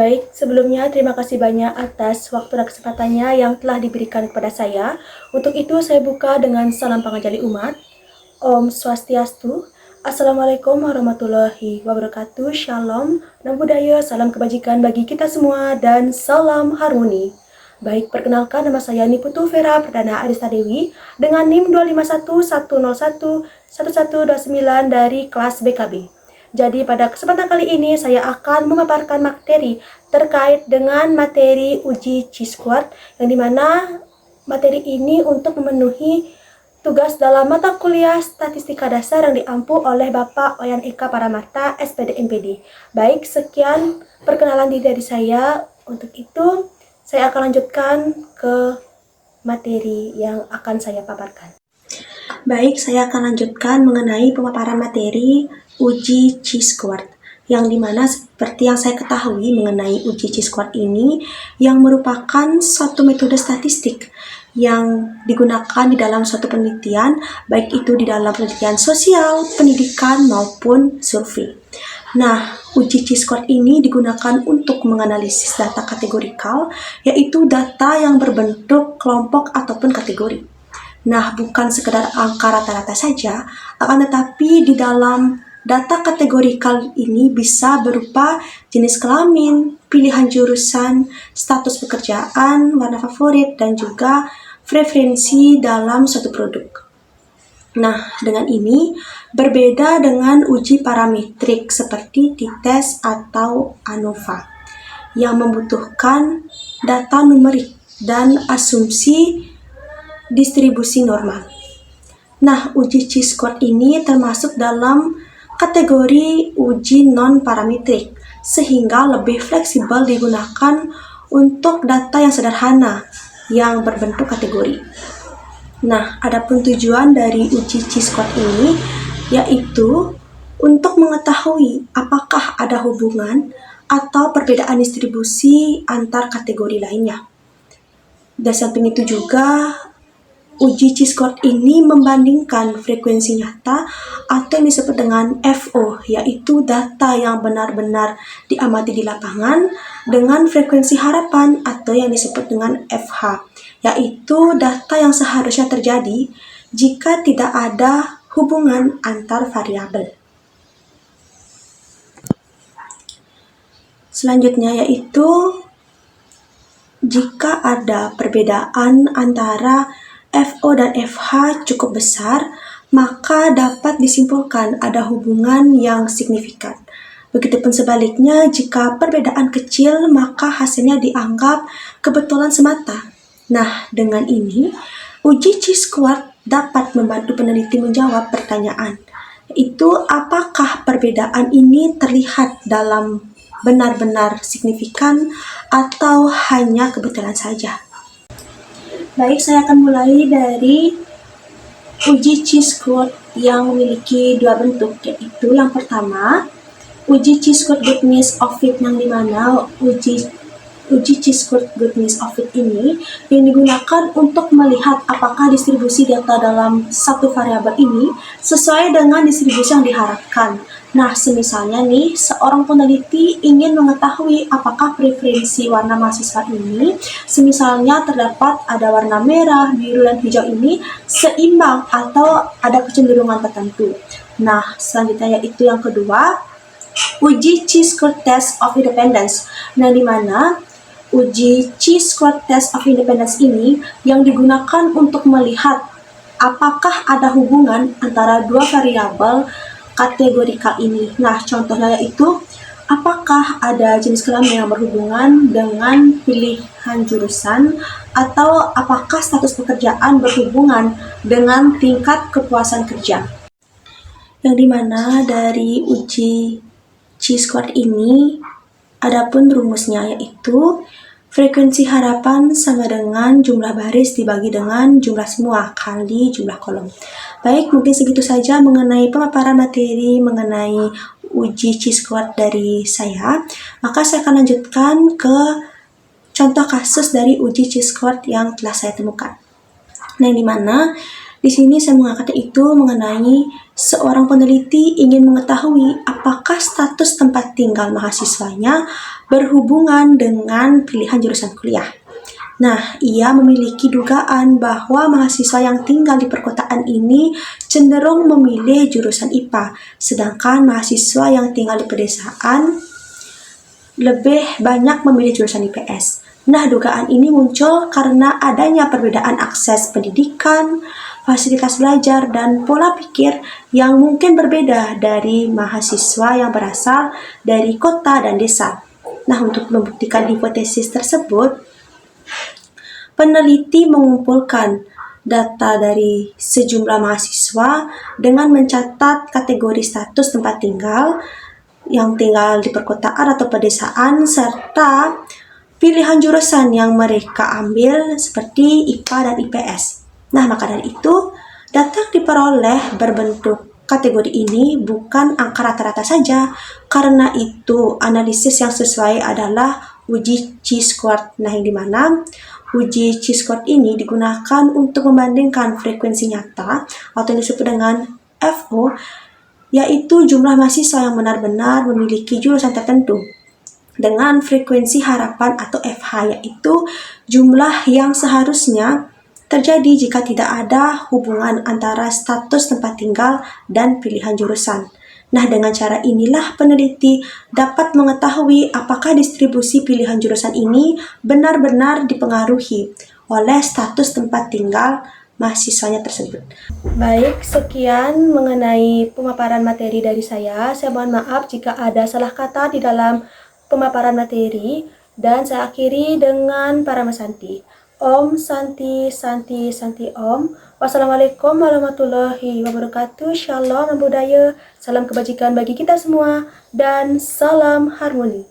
Baik, sebelumnya terima kasih banyak atas waktu dan kesempatannya yang telah diberikan kepada saya. Untuk itu saya buka dengan salam pengajari umat. Om Swastiastu. Assalamualaikum warahmatullahi wabarakatuh. Shalom, Namo Buddhaya, salam kebajikan bagi kita semua, dan salam harmoni. Baik, perkenalkan nama saya Niputu Vera Perdana Arista Dewi dengan NIM 251101129 dari kelas BKB. Jadi pada kesempatan kali ini saya akan memaparkan materi terkait dengan materi uji C-Squad, yang dimana materi ini untuk memenuhi tugas dalam mata kuliah Statistika Dasar yang diampu oleh Bapak Oyan Eka Paramarta, SPD MPD. Baik, sekian perkenalan diri dari saya. Untuk itu, saya akan lanjutkan ke materi yang akan saya paparkan. Baik, saya akan lanjutkan mengenai pemaparan materi uji C-Squad, yang dimana seperti yang saya ketahui mengenai uji C-Squad ini, yang merupakan suatu metode statistik yang digunakan di dalam suatu penelitian, baik itu di dalam penelitian sosial, pendidikan, maupun survei. Nah, uji C-Squad ini digunakan untuk menganalisis data kategorikal, yaitu data yang berbentuk kelompok ataupun kategori. Nah, bukan sekedar angka rata-rata saja, akan tetapi di dalam data kategorikal ini bisa berupa jenis kelamin, pilihan jurusan, status pekerjaan, warna favorit, dan juga preferensi dalam suatu produk. Nah, dengan ini berbeda dengan uji parametrik seperti t-test atau ANOVA yang membutuhkan data numerik dan asumsi distribusi normal. Nah, uji C-Squad ini termasuk dalam kategori uji non-parametrik, sehingga lebih fleksibel digunakan untuk data yang sederhana yang berbentuk kategori. Nah, adapun tujuan dari uji C-Squad ini yaitu untuk mengetahui apakah ada hubungan atau perbedaan distribusi antar kategori lainnya. Dan samping itu juga uji C-Squad ini membandingkan frekuensi nyata atau yang disebut dengan FO, yaitu data yang benar-benar diamati di lapangan, dengan frekuensi harapan atau yang disebut dengan FH, yaitu data yang seharusnya terjadi jika tidak ada hubungan antar variabel. Selanjutnya yaitu jika ada perbedaan antara FO dan FH cukup besar, maka dapat disimpulkan ada hubungan yang signifikan. Begitupun sebaliknya, jika perbedaan kecil, maka hasilnya dianggap kebetulan semata. Nah, dengan ini, uji C-Squad dapat membantu peneliti menjawab pertanyaan, yaitu apakah perbedaan ini terlihat dalam benar-benar signifikan atau hanya kebetulan saja. Baik, saya akan mulai dari uji C-Squad yang memiliki dua bentuk, yaitu yang pertama, uji C-Squad Goodness of Fit, yang dimana uji C-Squad Goodness of Fit ini yang digunakan untuk melihat apakah distribusi data dalam satu variabel ini sesuai dengan distribusi yang diharapkan. Nah, semisalnya nih, seorang peneliti ingin mengetahui apakah preferensi warna mahasiswa ini, semisalnya terdapat ada warna merah, biru, dan hijau ini seimbang atau ada kecenderungan tertentu. Nah, selanjutnya yaitu yang kedua, uji C-Squad Test of Independence. Nah, di mana uji C-Squad Test of Independence ini yang digunakan untuk melihat apakah ada hubungan antara dua variabel kategorikal ini. Nah, contohnya yaitu apakah ada jenis kelamin yang berhubungan dengan pilihan jurusan, atau apakah status pekerjaan berhubungan dengan tingkat kepuasan kerja. Yang dimana dari uji C-Squad ini adapun rumusnya yaitu frekuensi harapan sama dengan jumlah baris dibagi dengan jumlah semua kali jumlah kolom. Baik, mungkin segitu saja mengenai pemaparan materi mengenai uji C-Squad dari saya. Maka saya akan lanjutkan ke contoh kasus dari uji C-Squad yang telah saya temukan. Nah, yang dimana di sini saya mengangkat itu mengenai seorang peneliti ingin mengetahui apakah status tempat tinggal mahasiswanya berhubungan dengan pilihan jurusan kuliah. Nah, ia memiliki dugaan bahwa mahasiswa yang tinggal di perkotaan ini cenderung memilih jurusan IPA, sedangkan mahasiswa yang tinggal di pedesaan lebih banyak memilih jurusan IPS. Nah, dugaan ini muncul karena adanya perbedaan akses pendidikan, fasilitas belajar, dan pola pikir yang mungkin berbeda dari mahasiswa yang berasal dari kota dan desa. Nah, untuk membuktikan hipotesis tersebut, peneliti mengumpulkan data dari sejumlah mahasiswa dengan mencatat kategori status tempat tinggal yang tinggal di perkotaan atau pedesaan serta pilihan jurusan yang mereka ambil seperti IPA dan IPS. Nah, maka dari itu, data yang diperoleh berbentuk kategori ini bukan angka rata-rata saja, karena itu analisis yang sesuai adalah uji chi-squared. Nah, yang dimana uji chi-squared ini digunakan untuk membandingkan frekuensi nyata atau yang disebut dengan FO, yaitu jumlah mahasiswa yang benar-benar memiliki jurusan tertentu, dengan frekuensi harapan atau FH, yaitu jumlah yang seharusnya terjadi jika tidak ada hubungan antara status tempat tinggal dan pilihan jurusan. Nah, dengan cara inilah peneliti dapat mengetahui apakah distribusi pilihan jurusan ini benar-benar dipengaruhi oleh status tempat tinggal mahasiswanya tersebut. Baik, sekian mengenai pemaparan materi dari saya. Saya mohon maaf jika ada salah kata di dalam pemaparan materi, dan saya akhiri dengan Parama Santi. Om Santi Santi Santi Om. Wassalamualaikum warahmatullahi wabarakatuh. Shalom dan budaya. Salam kebajikan bagi kita semua dan salam harmoni.